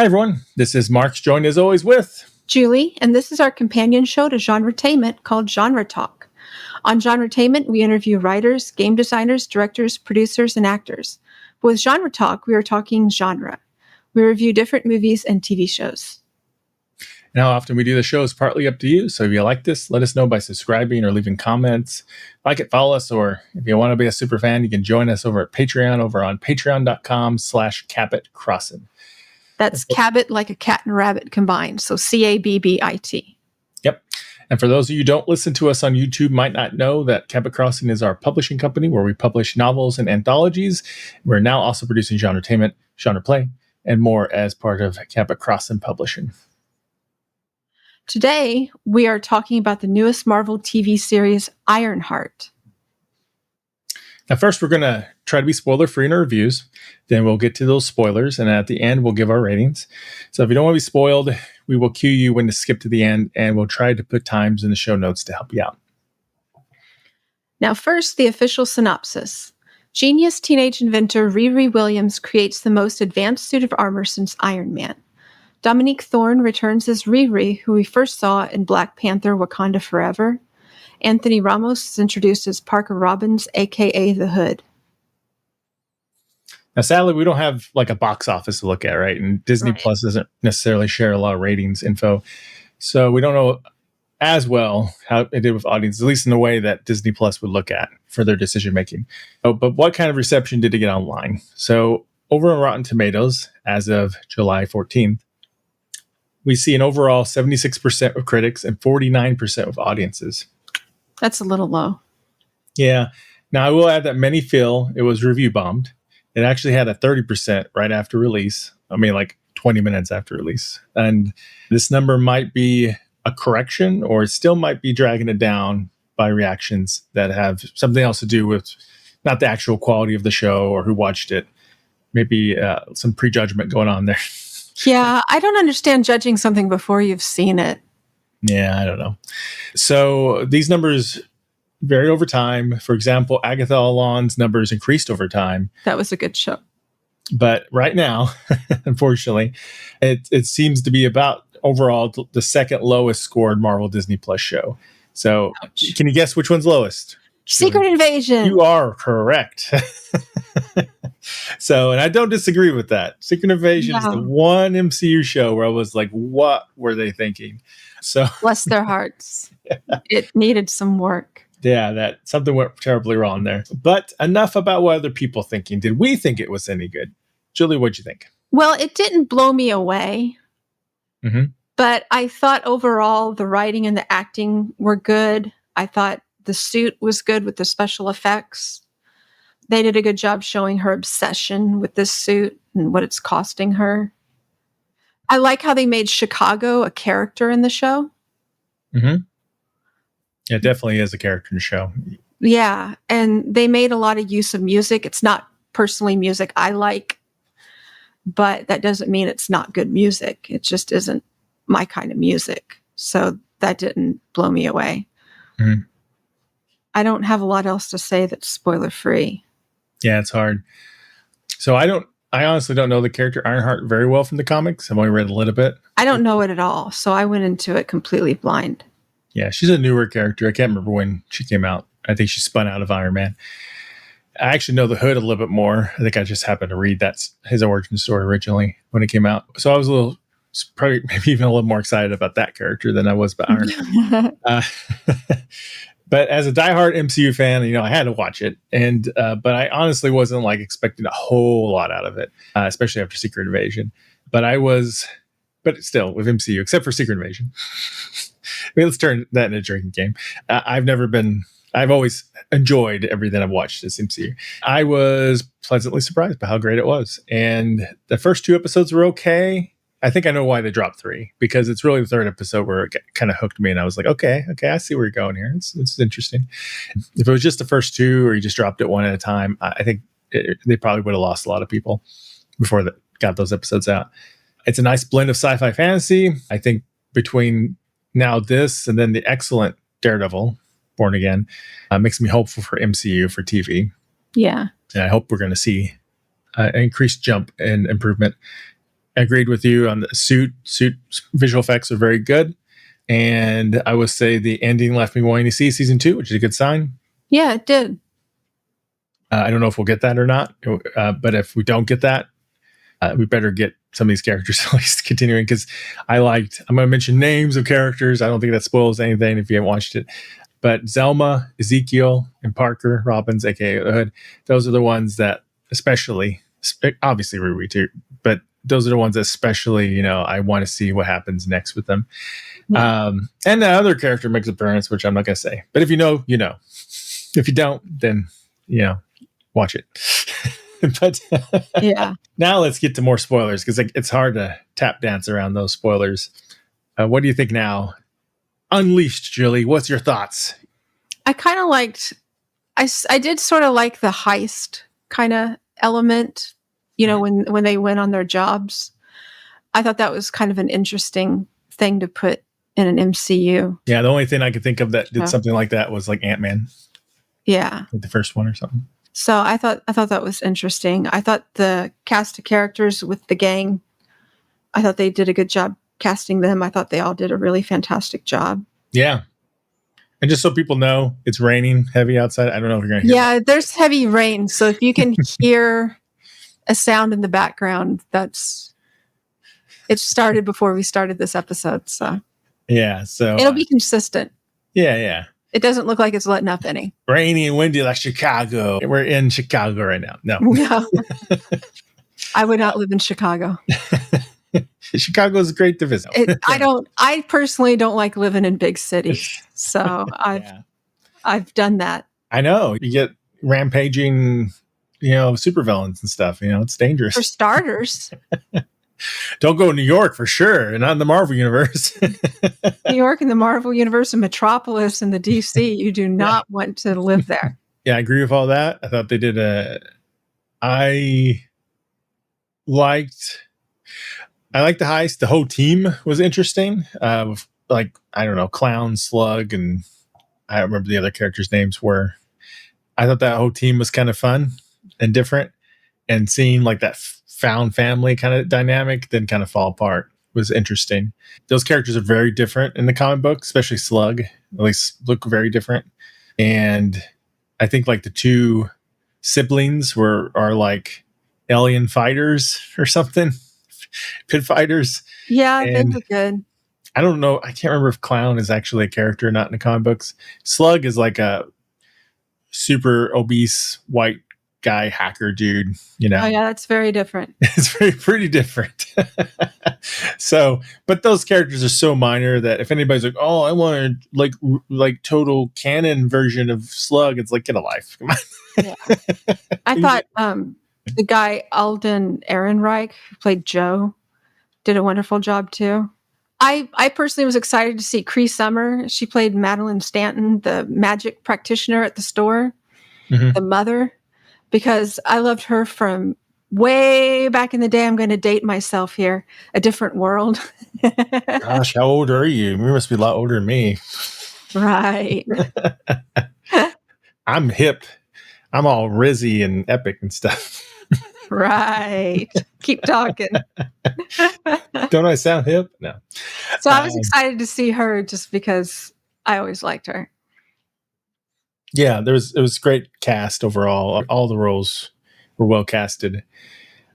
Hi, everyone. This is Marx, joined as always with Julie, and this is our companion show to GenreTalk called GenreTalk. On GenreTalk, we interview writers, game designers, directors, producers, and actors. But with GenreTalk, we are talking genre. We review different movies and TV shows. and how often we do the show is partly up to you. So if you like this, let us know by subscribing or leaving comments. Like it, follow us, or if you want to be a super fan, you can join us over at Patreon, over on patreon.com/CabotCrossin. That's Cabot like a cat and rabbit combined, so Cabbit. Yep. And for those of you who don't listen to us on YouTube, might not know that Cabot Crossing is our publishing company where we publish novels and anthologies. We're now also producing GenreTalk, Genre Play, and more as part of Cabot Crossing Publishing. Today, we are talking about the newest Marvel TV series, Ironheart. Now, first, we're going to try to be spoiler-free in our reviews. Then we'll get to those spoilers, and at the end, we'll give our ratings. So if you don't want to be spoiled, we will cue you when to skip to the end, and we'll try to put times in the show notes to help you out. Now, first, the official synopsis. Genius teenage inventor Riri Williams creates the most advanced suit of armor since Iron Man. Dominique Thorne returns as Riri, who we first saw in Black Panther: Wakanda Forever. Anthony Ramos is introduced as Parker Robbins, a.k.a. The Hood. Now, sadly, we don't have like a box office to look at, right? And Disney Plus doesn't necessarily share a lot of ratings info. So we don't know as well how it did with audiences, at least in the way that Disney Plus would look at for their decision making. But what kind of reception did it get online? So over on Rotten Tomatoes, as of July 14th, we see an overall 76% of critics and 49% of audiences. That's a little low. Yeah. Now, I will add that many feel it was review bombed. It actually had a 30% right after release. I mean, like 20 minutes after release. And this number might be a correction, or it still might be dragging it down by reactions that have something else to do with not the actual quality of the show or who watched it. Maybe some prejudgment going on there. Yeah, I don't understand judging something before you've seen it. Yeah, I don't know. So these numbers vary over time. For example, Agatha Alon's numbers increased over time. That was a good show. But right now, unfortunately, it seems to be about overall the second lowest scored Marvel Disney Plus show. So Ouch. Can you guess which one's lowest? Secret Invasion. You are correct. So, and I don't disagree with that. Secret Invasion is the one MCU show where I was like, what were they thinking? So bless their hearts. It needed some work. Yeah, that something went terribly wrong there. But enough about what other people thinking. Did we think it was any good? Julie, what'd you think? Well, it didn't blow me away. Mm-hmm. But I thought overall the writing and the acting were good. I thought the suit was good with the special effects. They did a good job showing her obsession with this suit and what it's costing her. I like how they made Chicago a character in the show. Mm-hmm. Yeah, it definitely is a character in the show. Yeah, and they made a lot of use of music. It's not personally music I like, but that doesn't mean it's not good music. It just isn't my kind of music. So that didn't blow me away. Mm-hmm. I don't have a lot else to say that's spoiler free. Yeah, it's hard. So I honestly don't know the character Ironheart very well from the comics. I've only read a little bit. I don't know it at all. So I went into it completely blind. Yeah, she's a newer character. I can't remember when she came out. I think she spun out of Iron Man. I actually know the Hood a little bit more. I think I just happened to read that's his origin story originally when it came out. So I was probably maybe even a little more excited about that character than I was about Iron Man. But as a diehard MCU fan, I had to watch it, and but I honestly wasn't like expecting a whole lot out of it, especially after Secret Invasion. But still with MCU, except for Secret Invasion. I mean, let's turn that into a drinking game. I've always enjoyed everything I've watched this MCU. I was pleasantly surprised by how great it was, and the first 2 episodes were okay. I think I know why they dropped 3, because it's really the 3rd episode where it kind of hooked me, and I was like, okay, I see where you're going here. It's interesting. If it was just the first 2, or you just dropped it one at a time, I think they probably would have lost a lot of people before they got those episodes out. It's a nice blend of sci-fi fantasy. I think between now this and then the excellent Daredevil, Born Again, makes me hopeful for MCU for TV. Yeah. And I hope we're going to see an increased jump in improvement. agreed with you on the suit. Suit visual effects are very good. And I would say the ending left me wanting to see season 2, which is a good sign. Yeah, it did. I don't know if we'll get that or not. But if we don't get that, we better get some of these characters at least continuing, because I'm going to mention names of characters. I don't think that spoils anything if you haven't watched it. But Zelma, Ezekiel, and Parker Robbins, aka the Hood, those are the ones that especially, obviously Riri too, but those are the ones that especially, I want to see what happens next with them. Yeah. And the other character makes an appearance, which I'm not going to say. But if you know, you know. If you don't, then, watch it. But Yeah. now let's get to more spoilers, because it's hard to tap dance around those spoilers. What do you think now? Unleashed, Julie. What's your thoughts? I kind of liked, I did sort of like the heist kind of element, when they went on their jobs. I thought that was kind of an interesting thing to put in an MCU. Yeah, the only thing I could think of that did something like that was like Ant-Man. Yeah. Like the first one or something. So I thought that was interesting. I thought the cast of characters with the gang, I thought they did a good job casting them. I thought they all did a really fantastic job. Yeah. And just so people know, it's raining heavy outside. I don't know if you're going to hear that. There's heavy rain. So if you can hear a sound in the background, it started before we started this episode. So yeah, so it'll be consistent. Yeah. It doesn't look like it's letting up any. Rainy and windy like Chicago. We're in Chicago right now. No. I would not live in Chicago. Chicago is great to visit. I personally don't like living in big cities. So I've done that. I know. You get rampaging, supervillains and stuff. It's dangerous. For starters. Don't go to New York for sure. Not in the Marvel universe. New York and the Marvel universe and Metropolis and the DC, you do not want to live there. Yeah, I agree with all that. I thought they did I liked the heist. The whole team was interesting. Clown, Slug, and I don't remember the other characters' names were. I thought that whole team was kind of fun and different, and seeing like that found family kind of dynamic then kind of fall apart was interesting. Those characters are very different in the comic book, especially Slug, at least look very different. And I think like the two siblings are like alien fighters or something, pit fighters. Yeah, they were good. I don't know. I can't remember if Clown is actually a character or not in the comic books. Slug is like a super obese white guy hacker dude, Oh yeah, that's very different. It's pretty different. So, but those characters are so minor that if anybody's like, "Oh, I want a like total canon version of Slug," it's like, get a life. Come on. Yeah. I thought the guy Alden Ehrenreich, who played Joe, did a wonderful job too. I personally was excited to see Cree Summer. She played Madeline Stanton, the magic practitioner at the store, the mother, because I loved her from way back in the day. I'm going to date myself here. A Different World. Gosh, how old are you? You must be a lot older than me. Right. I'm hip. I'm all rizzy and epic and stuff. Right. Keep talking. Don't I sound hip? No. So I was excited to see her just because I always liked her. Yeah, it was great cast overall. All the roles were well casted.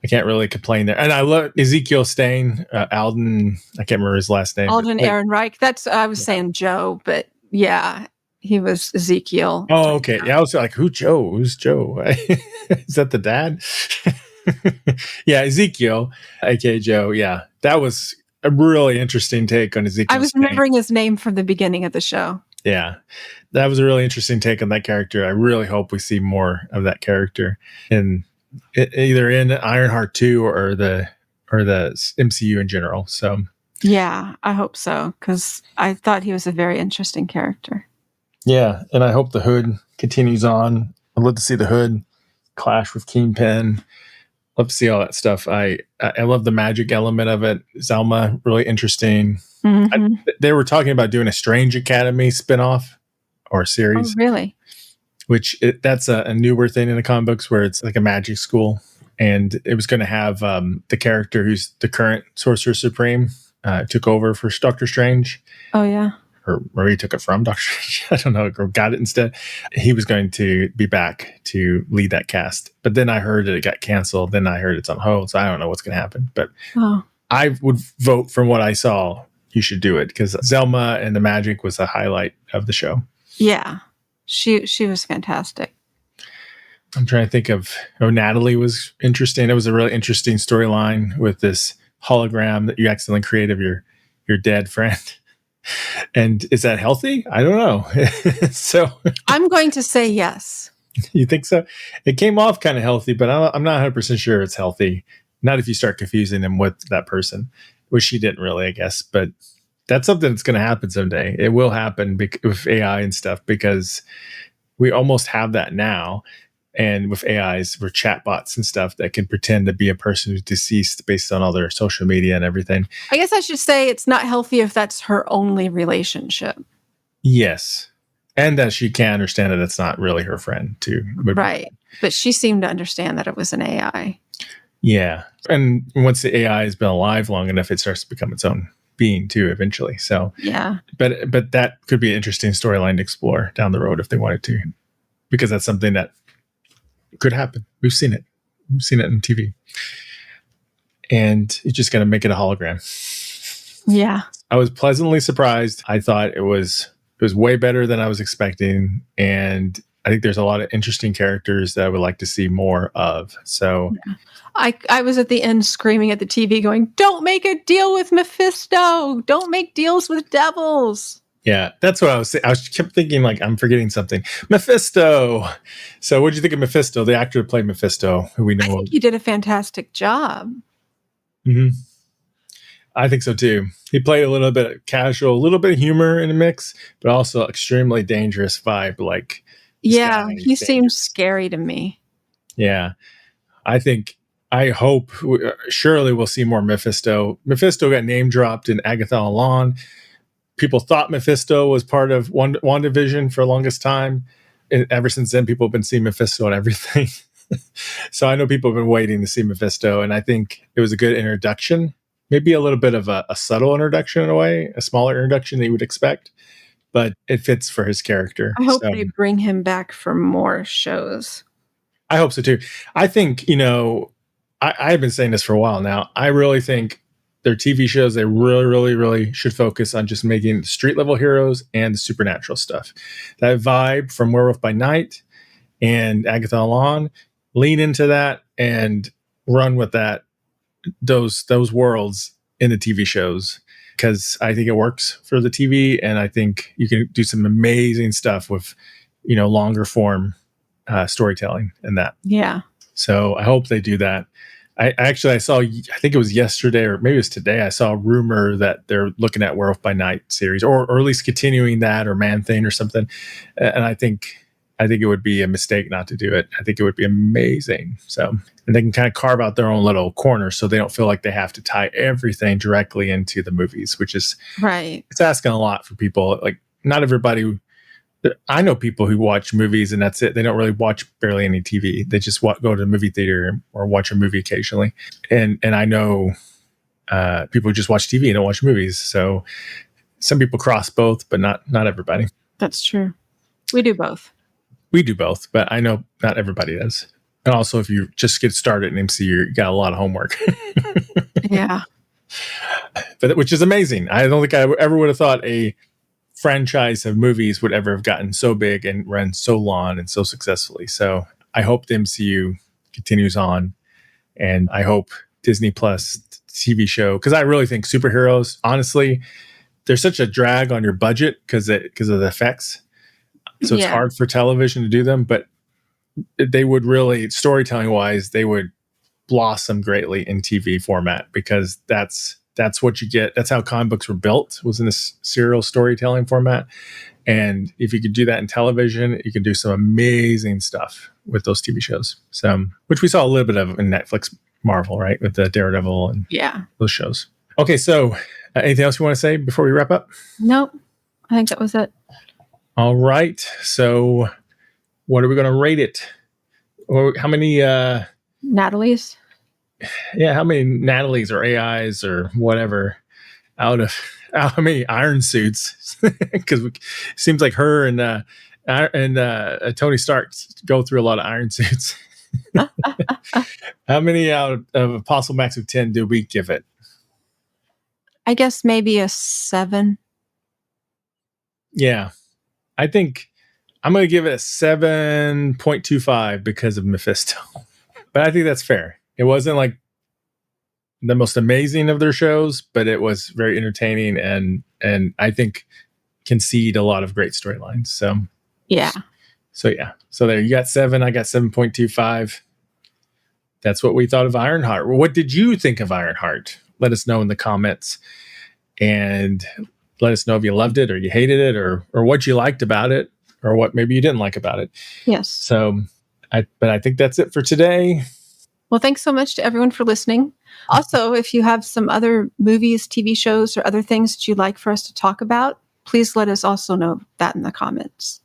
I can't really complain there. And I love Ezekiel Stain, Alden. I can't remember his last name. Alden Ehrenreich. I was saying Joe, but yeah, he was Ezekiel. Oh, okay. Yeah, I was like, who's Joe? Who's Joe? Is that the dad? Yeah, Ezekiel, aka Joe. Yeah, that was a really interesting take on Ezekiel. I was remembering his name from the beginning of the show. Yeah, that was a really interesting take on that character. I really hope we see more of that character either in Ironheart 2 or the MCU in general. So yeah, I hope so, because I thought he was a very interesting character. Yeah, and I hope the Hood continues on. I'd love to see the Hood clash with Kingpin. Love to see all that stuff. I love the magic element of it. Zelma, really interesting. Mm-hmm. They were talking about doing a Strange Academy spinoff or series. Oh, really? Which that's a newer thing in the comic books where it's like a magic school. and it was going to have the character who's the current Sorcerer Supreme took over for Doctor Strange. Oh, yeah. Or Marie took it from Doctor Strange. I don't know, or got it instead. He was going to be back to lead that cast. But then I heard that it got canceled. Then I heard it's on hold. So I don't know what's going to happen. But I would vote from what I saw. You should do it because Zelma and the magic was the highlight of the show. Yeah. She was fantastic. I'm trying to think of, Natalie was interesting. It was a really interesting storyline with this hologram that you accidentally create of your dead friend. And is that healthy? I don't know. So I'm going to say yes. You think so? It came off kind of healthy, but I'm not 100% sure it's healthy. Not if you start confusing him with that person, which she didn't really, I guess. But that's something that's going to happen someday. It will happen with AI and stuff because we almost have that now. And with AIs, for chatbots and stuff that can pretend to be a person who's deceased based on all their social media and everything. I guess I should say it's not healthy if that's her only relationship. Yes. And that she can understand that it's not really her friend, too. Right. But she seemed to understand that it was an AI. Yeah. And once the AI has been alive long enough, it starts to become its own being, too, eventually. So, yeah. But that could be an interesting storyline to explore down the road if they wanted to, because that's something that could happen. We've seen it. We've seen it on TV. And you just got to make it a hologram. Yeah. I was pleasantly surprised. I thought it was way better than I was expecting. And I think there's a lot of interesting characters that I would like to see more of. So I was at the end screaming at the TV going, don't make a deal with Mephisto. Don't make deals with devils. Yeah, that's what I was saying. I kept thinking, like, I'm forgetting something. Mephisto. So what did you think of Mephisto, the actor who played Mephisto, who we know? I think he did a fantastic job. Mm-hmm. I think so, too. He played a little bit of casual, a little bit of humor in the mix, but also extremely dangerous vibe. Like, yeah, he seems scary to me. Yeah. I hope, surely we'll see more Mephisto. Mephisto got name dropped in Agatha Alon. People thought Mephisto was part of WandaVision for the longest time. And ever since then, people have been seeing Mephisto and everything. So I know people have been waiting to see Mephisto, and I think it was a good introduction. Maybe a little bit of a subtle introduction in a way, a smaller introduction that you would expect, but it fits for his character. I hope they bring him back for more shows. I hope so too. I think, I've been saying this for a while now. I really think their TV shows, they really, really, really should focus on just making street level heroes and the supernatural stuff. That vibe from Werewolf by Night and Agatha Alon, lean into that and run with that, those worlds in the TV shows, because I think it works for the TV, and I think you can do some amazing stuff with, longer form storytelling and that. Yeah. So I hope they do that. I saw, I think it was yesterday or maybe it was today, I saw a rumor that they're looking at Werewolf by Night series or at least continuing that, or Man Thing or something. And I think it would be a mistake not to do it. I think it would be amazing. So, and they can kind of carve out their own little corner so they don't feel like they have to tie everything directly into the movies, which is right. It's asking a lot for people. Like, not everybody. I know people who watch movies and that's it. They don't really watch barely any TV. They just go to the movie theater or watch a movie occasionally. And I know people who just watch TV and don't watch movies. So some people cross both, but not everybody. That's true. We do both. We do both, but I know not everybody does. And also, if you just get started in MCU, you got a lot of homework. Yeah. But which is amazing. I don't think I ever would have thought a franchise of movies would ever have gotten so big and run so long and so successfully. So I hope the MCU continues on, and I hope Disney Plus TV show, because I really think superheroes, honestly, they're such a drag on your budget because of the effects. So it's hard for television to do them, but they would really, storytelling wise, they would blossom greatly in TV format, because that's what you get. That's how comic books were built, was in this serial storytelling format. And if you could do that in television, you could do some amazing stuff with those TV shows. So, which we saw a little bit of in Netflix Marvel, right? With the Daredevil and those shows. Okay. So anything else you want to say before we wrap up? Nope. I think that was it. All right. So what are we going to rate it? Or how many Natalie's. Yeah, how many Natalies or AIs or whatever out of how many iron suits? Because it seems like her and Tony Stark go through a lot of iron suits. How many out of a possible max of 10 do we give it? I guess maybe a 7. Yeah, I think I'm going to give it a 7.25 because of Mephisto. But I think that's fair. It wasn't like the most amazing of their shows, but it was very entertaining and I think concede a lot of great storylines. Yeah. So there you got 7, I got 7.25. That's what we thought of Ironheart. What did you think of Ironheart? Let us know in the comments, and let us know if you loved it or you hated it, or what you liked about it, or what maybe you didn't like about it. Yes. So I think that's it for today. Well, thanks so much to everyone for listening. Also, if you have some other movies, TV shows, or other things that you'd like for us to talk about, please let us also know that in the comments.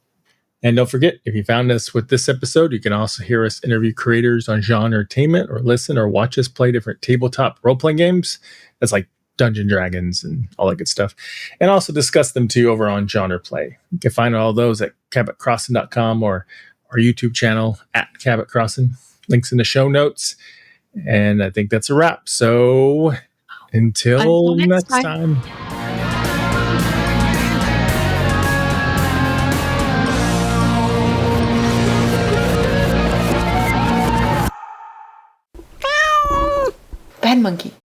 And don't forget, if you found us with this episode, you can also hear us interview creators on GenreTalk, or listen or watch us play different tabletop role-playing games. That's like Dungeon Dragons and all that good stuff. And also discuss them too over on GenrePlay. You can find all those at cabotcrossing.com or our YouTube channel at Cabot Crossing. Links in the show notes. And I think that's a wrap. So until next time. Bad monkey.